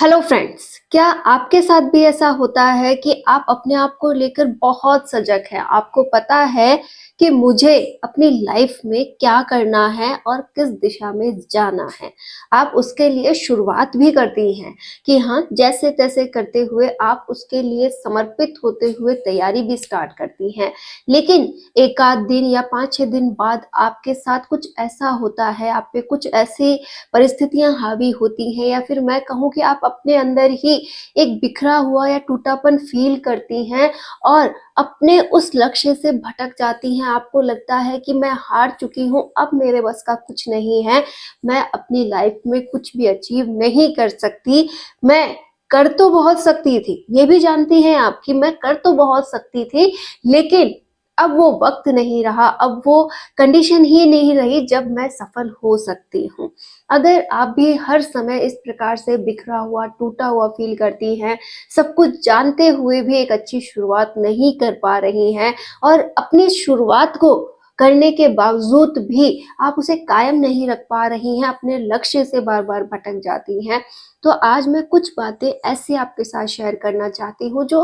Hello friends, क्या आपके साथ भी ऐसा होता है कि आप अपने आप को लेकर बहुत सजग हैं? आपको पता है कि मुझे अपनी लाइफ में क्या करना है और किस दिशा में जाना है। आप उसके लिए शुरुआत भी करती हैं कि हाँ, जैसे तैसे करते हुए आप उसके लिए समर्पित होते हुए तैयारी भी स्टार्ट करती हैं। लेकिन एक आध दिन या 5-6 दिन बाद आपके साथ कुछ ऐसा होता है, आप पे कुछ ऐसी परिस्थितियां हावी होती हैं, या फिर मैं कहूँ कि आप अपने अंदर ही एक बिखरा हुआ या टूटापन फील करती हैं और अपने उस लक्ष्य से भटक जाती हैं। आपको लगता है कि मैं हार चुकी हूँ, अब मेरे बस का कुछ नहीं है, मैं अपनी लाइफ में कुछ भी अचीव नहीं कर सकती। मैं कर तो बहुत सकती थी, ये भी जानती हैं आप कि मैं कर तो बहुत सकती थी, लेकिन अब वो वक्त नहीं रहा, अब वो कंडीशन ही नहीं रही जब मैं सफल हो सकती हूँ। अगर आप भी हर समय इस प्रकार से बिखरा हुआ, टूटा हुआ फील करती हैं, सब कुछ जानते हुए भी एक अच्छी शुरुआत नहीं कर पा रही हैं और अपनी शुरुआत को करने के बावजूद भी आप उसे कायम नहीं रख पा रही हैं, अपने लक्ष्य से बार-बार भटक जाती हैं, तो आज मैं कुछ बातें ऐसे आपके साथ शेयर करना चाहती हूँ जो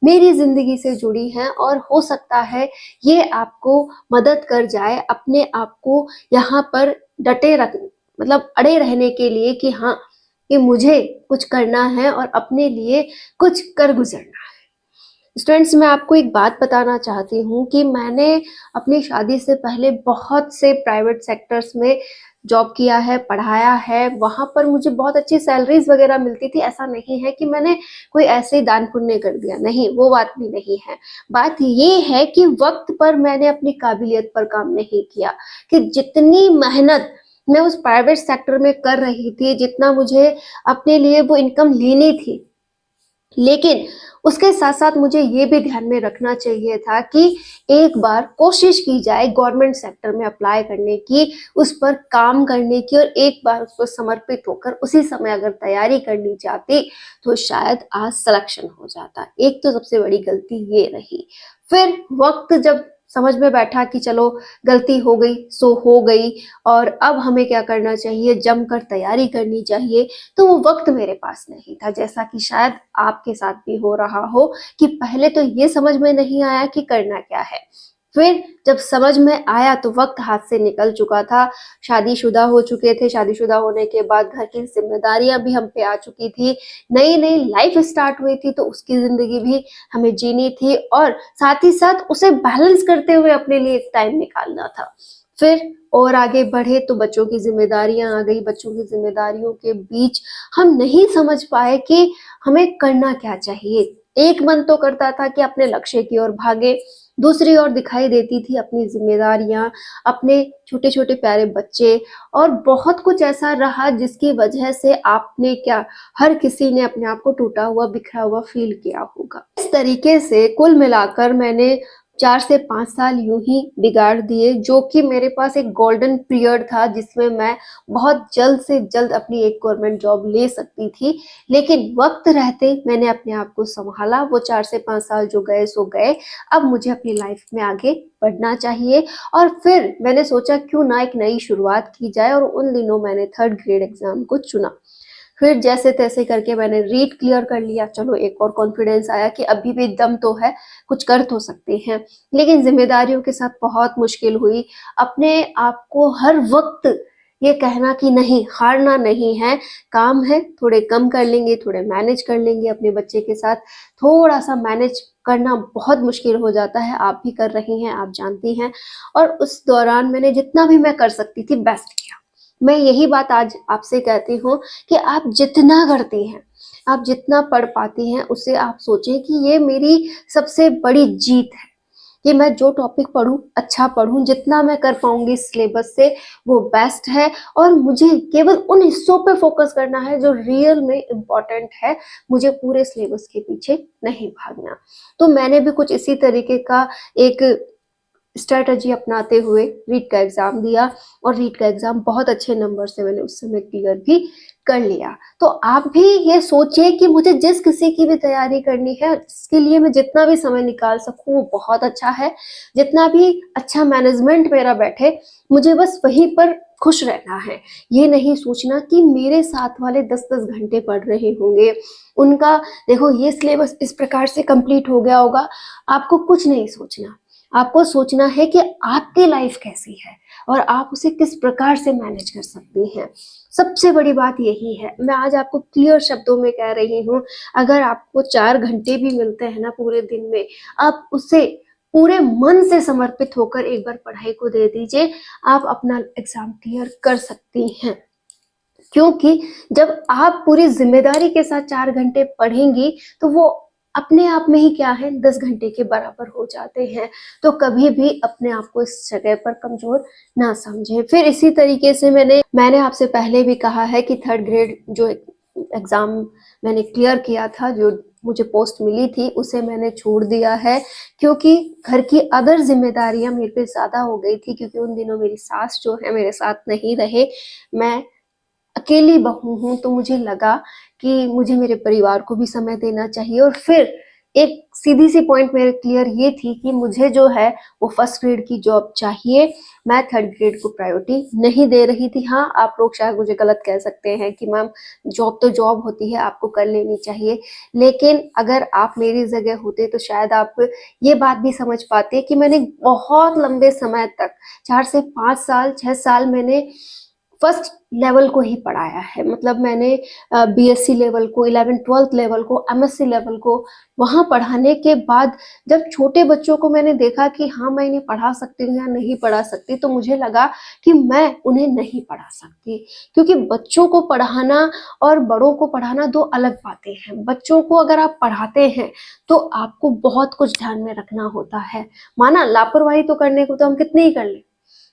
मेरी ज़िंदगी से जुड़ी हैं और हो सकता है ये आपको मदद कर जाए अपने आप को यहाँ पर डटे रख मतलब अड़े रहने के लिए कि हाँ, कि मुझे कुछ करना है और अपने लिए कुछ कर गुजरना है। स्टूडेंट्स, मैं आपको एक बात बताना चाहती हूँ कि मैंने अपनी शादी से पहले बहुत से प्राइवेट सेक्टर्स में जॉब किया है, पढ़ाया है, वहाँ पर मुझे बहुत अच्छी सैलरीज वगैरह मिलती थी। ऐसा नहीं है कि मैंने कोई ऐसे ही दान पुण्य कर दिया, नहीं, वो बात भी नहीं है। बात ये है कि वक्त पर मैंने अपनी काबिलियत पर काम नहीं किया, कि जितनी मेहनत मैं उस प्राइवेट सेक्टर में कर रही थी, जितना मुझे अपने लिए वो इनकम लेनी थी, लेकिन उसके साथ-साथ मुझे ये भी ध्यान में रखना चाहिए था कि एक बार कोशिश की जाए गवर्नमेंट सेक्टर में अप्लाई करने की, उस पर काम करने की और एक बार उस पर समर्पित होकर उसी समय अगर तैयारी कर ली जाती, तो शायद आज सिलेक्शन हो जाता। एक तो सबसे बड़ी गलती ये रही। फिर वक़्त जब समझ में बैठा कि चलो गलती हो गई सो हो गई और अब हमें क्या करना चाहिए, जमकर तैयारी करनी चाहिए, तो वो वक़्त मेरे पास नहीं था। जैसा कि शायद आपके साथ भी हो रहा हो कि पहले तो ये समझ में नहीं आया कि करना क्या है। फिर जब समझ में आया तो वक़्त हाथ से निकल चुका था, शादीशुदा हो चुके थे, शादीशुदा होने के बाद घर की ज़िम्मेदारियाँ भी हम पे आ चुकी थी, नई-नई लाइफ़ स्टार्ट हुई थी, तो उसकी ज़िंदगी भी हमें जीनी थी और साथ ही साथ उसे बैलेंस करते हुए अपने लिए एक टाइम निकालना था। फिर और आगे बढ़े तो बच्चों की ज़िम्मेदारियाँ आ गई, बच्चों की ज़िम्मेदारियों के बीच हम नहीं समझ पाए कि हमें करना क्या चाहिए। एक मन तो करता था कि अपने लक्ष्य की ओर भागे, दूसरी ओर दिखाई देती थी अपनी ज़िम्मेदारियाँ, अपने छोटे-छोटे प्यारे बच्चे और बहुत कुछ ऐसा रहा जिसकी वजह से आपने क्या, हर किसी ने अपने आप को टूटा हुआ, बिखरा हुआ फ़ील किया होगा। इस तरीके से कुल मिलाकर मैंने 4 से 5 साल यूँ ही बिगाड़ दिए, जो कि मेरे पास एक गोल्डन पीरियड था जिसमें मैं बहुत जल्द से जल्द अपनी एक गवर्नमेंट जॉब ले सकती थी। लेकिन वक़्त रहते मैंने अपने आप को सँभाला, वो 4 से 5 साल जो गए सो गए, अब मुझे अपनी लाइफ़ में आगे बढ़ना चाहिए और फिर मैंने सोचा क्यों ना एक नई शुरुआत की जाए और उन दिनों मैंने 3rd ग्रेड एग्ज़ाम को चुना। फिर जैसे-तैसे करके मैंने रीट क्लियर कर लिया, चलो एक और कॉन्फिडेंस आया कि अभी भी दम तो है, कुछ कर तो सकते हैं। लेकिन ज़िम्मेदारियों के साथ बहुत मुश्किल हुई, अपने आप को हर वक़्त ये कहना कि नहीं, हारना नहीं है, काम है, थोड़े कम कर लेंगे, थोड़े मैनेज कर लेंगे अपने बच्चे के साथ, थोड़ा-सा मैनेज करना बहुत मुश्किल हो जाता है, आप भी कर रही हैं, आप जानती हैं और उस दौरान मैंने जितना भी मैं कर सकती थी बेस्ट किया। मैं यही बात आज आपसे कहती हूँ कि आप जितना करती हैं, आप जितना पढ़ पाती हैं, उससे आप सोचें कि ये मेरी सबसे बड़ी जीत है, कि मैं जो टॉपिक पढ़ूँ, अच्छा पढ़ूँ, जितना मैं कर पाऊँगी इस सिलेबस से वो बेस्ट है और मुझे केवल उन हिस्सों पे फ़ोकस करना है जो रियल में इम्पोर्टेंट है, मुझे पूरे सिलेबस के पीछे नहीं भागना। तो मैंने भी कुछ इसी तरीके का एक स्ट्रैटेजी अपनाते हुए रीट का एग्ज़ाम दिया और रीट का एग्ज़ाम बहुत अच्छे नंबर से मैंने उस समय क्लियर भी कर लिया। तो आप भी ये सोचिए कि मुझे जिस किसी की भी तैयारी करनी है, इसके लिए मैं जितना भी समय निकाल सकूँ वो बहुत अच्छा है। जितना भी अच्छा मैनेजमेंट मेरा बैठे, मुझे बस वहीं पर खुश रहना है। ये नहीं सोचना कि मेरे साथ वाले 10-10 घंटे पढ़ रहे होंगे, उनका देखो ये सिलेबस इस प्रकार से कंप्लीट हो गया होगा। आपको कुछ नहीं सोचना, आपको सोचना है कि आपकी लाइफ कैसी है और आप उसे किस प्रकार से मैनेज कर सकती हैं। सबसे बड़ी बात यही है। मैं आज आपको क्लियर शब्दों में कह रही हूँ, अगर आपको 4 घंटे भी मिलते हैं ना पूरे दिन में, आप उसे पूरे मन से समर्पित होकर एक बार पढ़ाई को दे दीजिए, आप अपना एग्जाम क्लियर कर सकती हैं। क्योंकि जब आप पूरी जिम्मेदारी के साथ 4 घंटे पढ़ेंगी तो वो अपने आप में ही क्या है 10 घंटे के बराबर हो जाते हैं। तो कभी भी अपने आप को इस जगह पर कमजोर ना समझें। फिर इसी तरीके से मैंने आपसे पहले भी कहा है कि 3rd ग्रेड जो एग्जाम मैंने क्लियर किया था, जो मुझे पोस्ट मिली थी, उसे मैंने छोड़ दिया है क्योंकि घर की अदर जिम्मेदारियां मेरे पे ज्यादा हो गई थी। क्योंकि उन दिनों मेरी सास जो है मेरे साथ नहीं रहे, मैं अकेली बहू हूँ, तो मुझे लगा कि मुझे मेरे परिवार को भी समय देना चाहिए। और फिर एक सीधी सी पॉइंट मेरे क्लियर ये थी कि मुझे जो है वो 1st ग्रेड की जॉब चाहिए। मैं 3rd ग्रेड को प्रायोरिटी नहीं दे रही थी। हाँ, आप लोग शायद मुझे गलत कह सकते हैं कि मैम जॉब तो जॉब होती है, आपको कर लेनी चाहिए। लेकिन अगर आप मेरी जगह होते तो शायद आप ये बात भी समझ पाते कि मैंने बहुत लंबे समय तक 4 से 5 साल 6 साल मैंने फर्स्ट लेवल को ही पढ़ाया है। मतलब मैंने बीएससी लेवल को, 11th-12th लेवल को, एमएससी लेवल को वहां पढ़ाने के बाद जब छोटे बच्चों को मैंने देखा कि हाँ मैं इन्हें पढ़ा सकती हूँ या नहीं पढ़ा सकती, तो मुझे लगा कि मैं उन्हें नहीं पढ़ा सकती। क्योंकि बच्चों को पढ़ाना और बड़ों को पढ़ाना 2 अलग बातें हैं। बच्चों को अगर आप पढ़ाते हैं तो आपको बहुत कुछ ध्यान में रखना होता है। माना लापरवाही तो करने को तो हम कितने ही कर लें,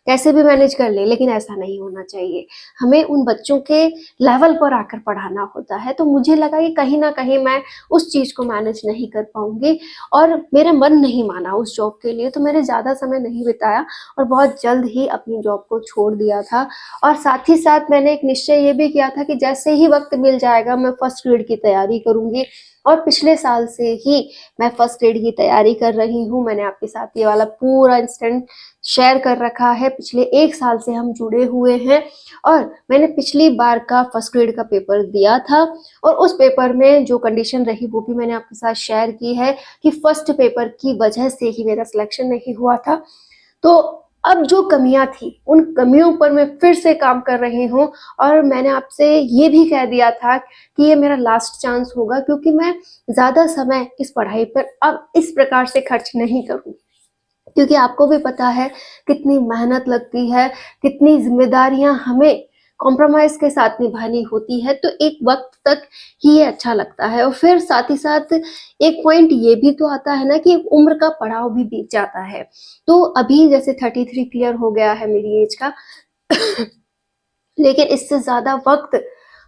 कैसे भी मैनेज कर ले, लेकिन ऐसा नहीं होना चाहिए। हमें उन बच्चों के लेवल पर आकर पढ़ाना होता है। तो मुझे लगा कि कहीं ना कहीं मैं उस चीज को मैनेज नहीं कर पाऊंगी और मेरा मन नहीं माना उस जॉब के लिए। तो मैंने ज्यादा समय नहीं बिताया और बहुत जल्द ही अपनी जॉब को छोड़ दिया था। और साथ ही साथ मैंने एक निश्चय ये भी किया था कि जैसे ही वक्त मिल जाएगा मैं 1st ग्रेड की तैयारी करूंगी। और पिछले साल से ही मैं 1st ग्रेड की तैयारी कर रही हूँ। मैंने आपके साथ ये वाला पूरा इंस्टेंट शेयर कर रखा है। पिछले 1 साल से हम जुड़े हुए हैं और मैंने पिछली बार का 1st ग्रेड का पेपर दिया था और उस पेपर में जो कंडीशन रही वो भी मैंने आपके साथ शेयर की है कि फर्स्ट पेपर की वजह से ही मेरा सिलेक्शन नहीं हुआ था। तो अब जो कमियां थी उन कमियों पर मैं फिर से काम कर रही हूँ और मैंने आपसे ये भी कह दिया था कि ये मेरा लास्ट चांस होगा, क्योंकि मैं ज्यादा समय इस पढ़ाई पर अब इस प्रकार से खर्च नहीं करूंगी। क्योंकि आपको भी पता है कितनी मेहनत लगती है, कितनी जिम्मेदारियां हमें कॉम्प्रोमाइज के साथ निभानी होती है। तो एक वक्त तक ही ये अच्छा लगता है और फिर साथ ही साथ एक पॉइंट ये भी तो आता है ना कि उम्र का पड़ाव भी बीत जाता है। तो अभी जैसे 33 क्लियर हो गया है मेरी एज का लेकिन इससे ज्यादा वक्त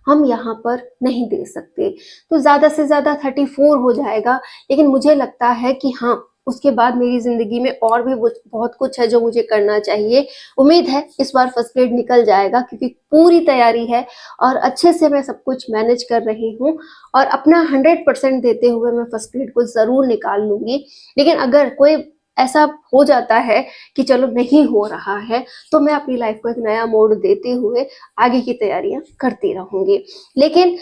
हम यहाँ पर नहीं दे सकते। तो ज्यादा से ज्यादा 34 हो जाएगा। लेकिन मुझे लगता है कि हाँ, उसके बाद मेरी जिंदगी में और भी बहुत कुछ है जो मुझे करना चाहिए। उम्मीद है इस बार 1st ग्रेड निकल जाएगा, क्योंकि पूरी तैयारी है और अच्छे से मैं सब कुछ मैनेज कर रही हूँ और अपना 100% देते हुए मैं 1st ग्रेड को जरूर निकाल लूंगी। लेकिन अगर कोई ऐसा हो जाता है कि चलो नहीं हो रहा है, तो मैं अपनी लाइफ को एक नया मोड़ देते हुए आगे की तैयारियां करती रहूंगी। लेकिन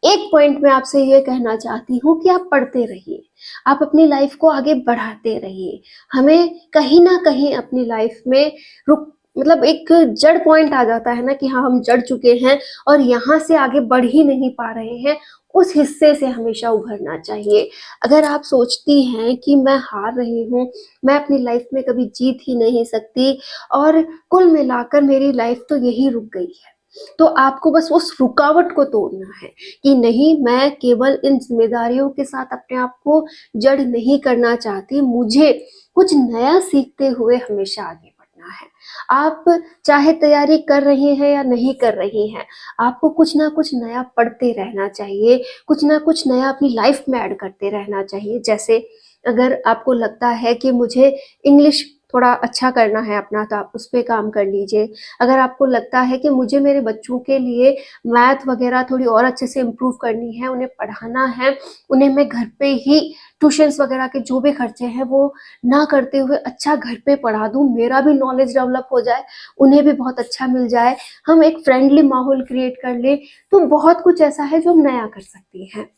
एक पॉइंट मैं आपसे ये कहना चाहती हूँ कि आप पढ़ते रहिए, आप अपनी लाइफ को आगे बढ़ाते रहिए। हमें कहीं ना कहीं अपनी लाइफ में रुक मतलब एक जड़ पॉइंट आ जाता है ना कि हाँ हम जड़ चुके हैं और यहाँ से आगे बढ़ ही नहीं पा रहे हैं। उस हिस्से से हमेशा उभरना चाहिए। अगर आप सोचती हैं कि मैं हार रही हूँ, मैं अपनी लाइफ में कभी जीत ही नहीं सकती और कुल मिलाकर मेरी लाइफ तो यही रुक गई है, तो आपको बस उस रुकावट को तोड़ना है कि नहीं, मैं केवल इन जिम्मेदारियों के साथ अपने आप को जड़ नहीं करना चाहती, मुझे कुछ नया सीखते हुए हमेशा आगे बढ़ना है। आप चाहे तैयारी कर रही हैं या नहीं कर रही हैं, आपको कुछ ना कुछ नया पढ़ते रहना चाहिए, कुछ ना कुछ नया अपनी लाइफ में ऐड करते रहना चाहिए। जैसे अगर आपको लगता है कि मुझे इंग्लिश थोड़ा अच्छा करना है अपना, तो आप उस पे काम कर लीजिए। अगर आपको लगता है कि मुझे मेरे बच्चों के लिए मैथ वगैरह थोड़ी और अच्छे से इम्प्रूव करनी है, उन्हें पढ़ाना है, उन्हें मैं घर पे ही ट्यूशन्स वगैरह के जो भी खर्चे हैं वो ना करते हुए अच्छा घर पे पढ़ा दूँ, मेरा भी नॉलेज डेवलप हो जाए, उन्हें भी बहुत अच्छा मिल जाए, हम एक फ्रेंडली माहौल क्रिएट कर लें, तो बहुत कुछ ऐसा है जो हम नया कर सकती हैं।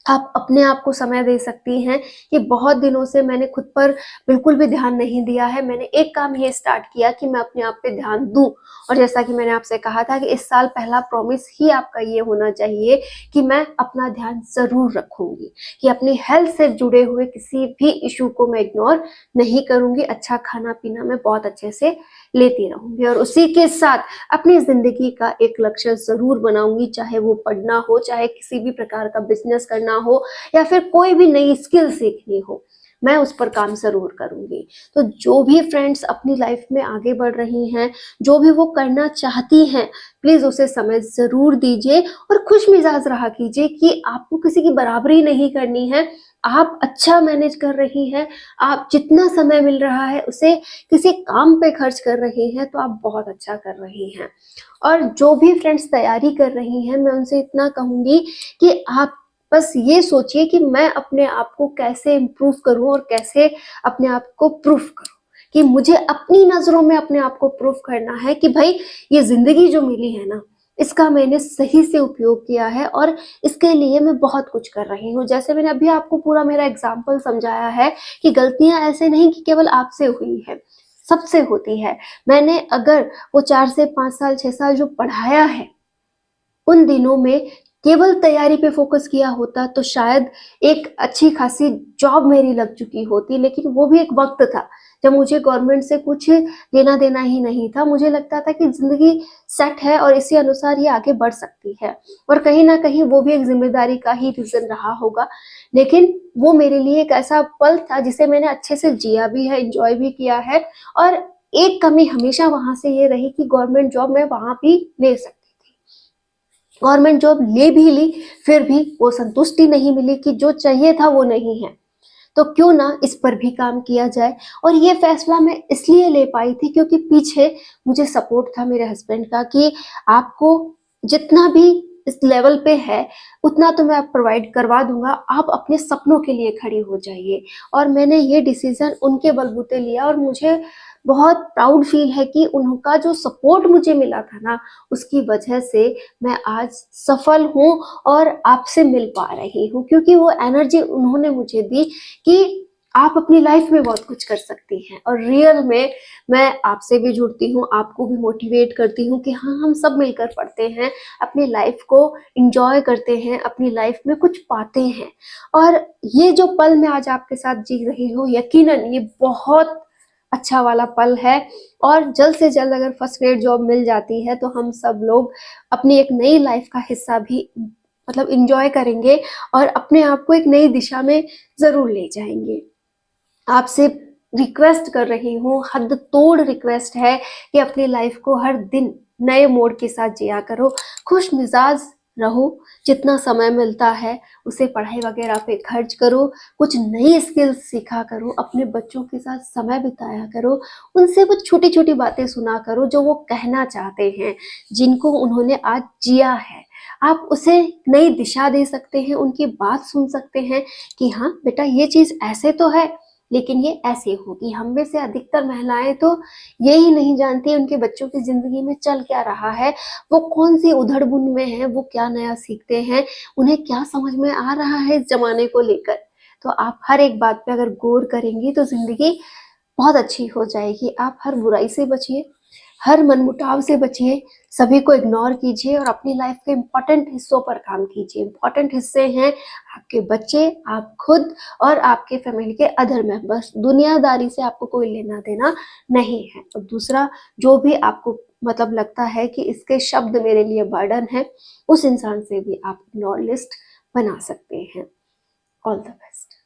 आप अपने आप को समय दे सकती हैं कि बहुत दिनों से मैंने खुद पर बिल्कुल भी ध्यान नहीं दिया है। मैंने एक काम ये स्टार्ट किया कि मैं अपने आप पे ध्यान दूँ, और जैसा कि मैंने आपसे कहा था कि इस साल पहला प्रॉमिस ही आपका ये होना चाहिए कि मैं अपना ध्यान ज़रूर रखूँगी, कि अपनी हेल्थ से जुड़े हुए किसी भी इश्यू को मैं इग्नोर नहीं करूँगी। अच्छा खाना-पीना मैं बहुत अच्छे से लेती रहूँगी, और उसी के साथ अपनी ज़िंदगी का एक लक्ष्य ज़रूर बनाऊँगी, चाहे वो पढ़ना हो, चाहे किसी भी प्रकार का बिज़नेस करना हो, या फिर कोई भी नई स्किल सीखनी हो, मैं उस पर काम ज़रूर करूँगी। तो जो भी फ्रेंड्स अपनी लाइफ में आगे बढ़ रही हैं, जो भी वो करना चाहती हैं, प्लीज़ उसे समय ज़रूर दीजिए और खुश मिजाज रहा कीजिए कि आपको किसी की बराबरी नहीं करनी है। आप अच्छा मैनेज कर रही हैं, आप जितना समय मिल रहा है उसे किसी काम पे खर्च कर रही हैं, तो आप बहुत अच्छा कर रही हैं। और जो भी फ्रेंड्स तैयारी कर रही हैं, मैं उनसे इतना कहूँगी कि आप बस ये सोचिए कि मैं अपने आप को कैसे इम्प्रूव करूँ और कैसे अपने आप को प्रूफ करूँ, कि मुझे अपनी नज़रों में अपने आप को प्रूफ करना है कि भाई ये ज़िंदगी जो मिली है ना, इसका मैंने सही से उपयोग किया है और इसके लिए मैं बहुत कुछ कर रही हूँ। जैसे मैंने अभी आपको पूरा मेरा एग्ज़ाम्पल समझाया है कि गलतियाँ ऐसे नहीं कि केवल आपसे हुई है, सबसे होती है। मैंने अगर वो 4 से 5 साल, 6 साल जो पढ़ाया है, उन दिनों में केवल तैयारी पे फ़ोकस किया होता तो शायद एक अच्छी खासी जॉब मेरी लग चुकी होती, लेकिन वो भी एक वक़्त था, जब मुझे गवर्नमेंट से कुछ लेना-देना ही नहीं था। मुझे लगता था कि ज़िंदगी सेट है और इसी अनुसार ये आगे बढ़ सकती है, और कहीं न कहीं वो भी एक ज़िम्मेदारी का ही रीज़न रहा होगा। लेकिन वो मेरे लिए एक ऐसा पल था जिसे मैंने अच्छे से जिया भी है, एन्जॉय भी किया है, और एक कमी हमेशा वहाँ से ये रही कि गवर्नमेंट जॉब मैं वहाँ भी ले सकती थी। गवर्नमेंट जॉब ले भी ली, फिर भी वो संतुष्टि नहीं मिली कि जो चाहिए था वो नहीं है। तो क्यों ना इस पर भी काम किया जाए, और ये फैसला मैं इसलिए ले पाई थी क्योंकि पीछे मुझे सपोर्ट था मेरे हस्बैंड का कि आपको जितना भी इस लेवल पे है, उतना तो मैं प्रोवाइड करवा दूँगा, आप अपने सपनों के लिए खड़ी हो जाइए। और मैंने ये डिसीज़न उनके बलबूते लिया, और मुझे बहुत प्राउड फ़ील है कि उनका जो सपोर्ट मुझे मिला था ना, उसकी वजह से मैं आज सफल हूँ और आपसे मिल पा रही हूँ, क्योंकि वो एनर्जी उन्होंने मुझे दी कि आप अपनी लाइफ में बहुत कुछ कर सकती हैं। और रियल में मैं आपसे भी जुड़ती हूँ, आपको भी मोटिवेट करती हूँ कि हाँ, हम सब मिलकर पढ़ते हैं, अपनी लाइफ को एंजॉय करते हैं, अपनी लाइफ में कुछ पाते हैं। और ये जो पल मैं आज आपके साथ जी रही हूँ, यकीनन ये बहुत अच्छा वाला पल है, और जल्द से जल्द अगर फर्स्ट ग्रेड जॉब मिल जाती है तो हम सब लोग अपनी एक नई लाइफ का हिस्सा भी मतलब एंजॉय करेंगे, और अपने आप को एक नई दिशा में ज़रूर ले जाएँगे। आपसे रिक्वेस्ट कर रही हूँ, हद तोड़ रिक्वेस्ट है कि अपनी लाइफ को हर दिन नए मोड़ के साथ जिया करो, खुश मिजाज रहो, जितना समय मिलता है उसे पढ़ाई वगैरह पे खर्च करो, कुछ नई स्किल्स सीखा करो, अपने बच्चों के साथ समय बिताया करो, उनसे वो छोटी-छोटी बातें सुना करो जो वो कहना चाहते हैं, जिनको उन्होंने आज जिया है। आप उसे नई दिशा दे सकते हैं, उनकी बात सुन सकते हैं कि हाँ, बेटा ये चीज़ ऐसे तो है, लेकिन ये ऐसे होगी। हम में से अधिकतर महिलाएँ तो ये ही नहीं जानती उनके बच्चों की ज़िंदगी में चल क्या रहा है, वो कौन-सी उधड़-बुन में हैं, वो क्या नया सीखते हैं, उन्हें क्या समझ में आ रहा है इस ज़माने को लेकर। तो आप हर एक बात पे अगर गौर करेंगी तो ज़िंदगी बहुत अच्छी हो जाएगी। आप हर बुराई से बचिए, हर मनमुटाव से बचिए, सभी को इग्नोर कीजिए और अपनी लाइफ के इम्पोर्टेंट हिस्सों पर काम कीजिए। इम्पोर्टेंट हिस्से हैं आपके बच्चे, आप खुद और आपके फैमिली के अदर मेंबर्स। दुनियादारी से आपको कोई लेना-देना नहीं है। और दूसरा, जो भी आपको मतलब लगता है कि इसके शब्द मेरे लिए बर्डन है, उस इंसान से भी आप इग्नोर लिस्ट बना सकते हैं। All the best.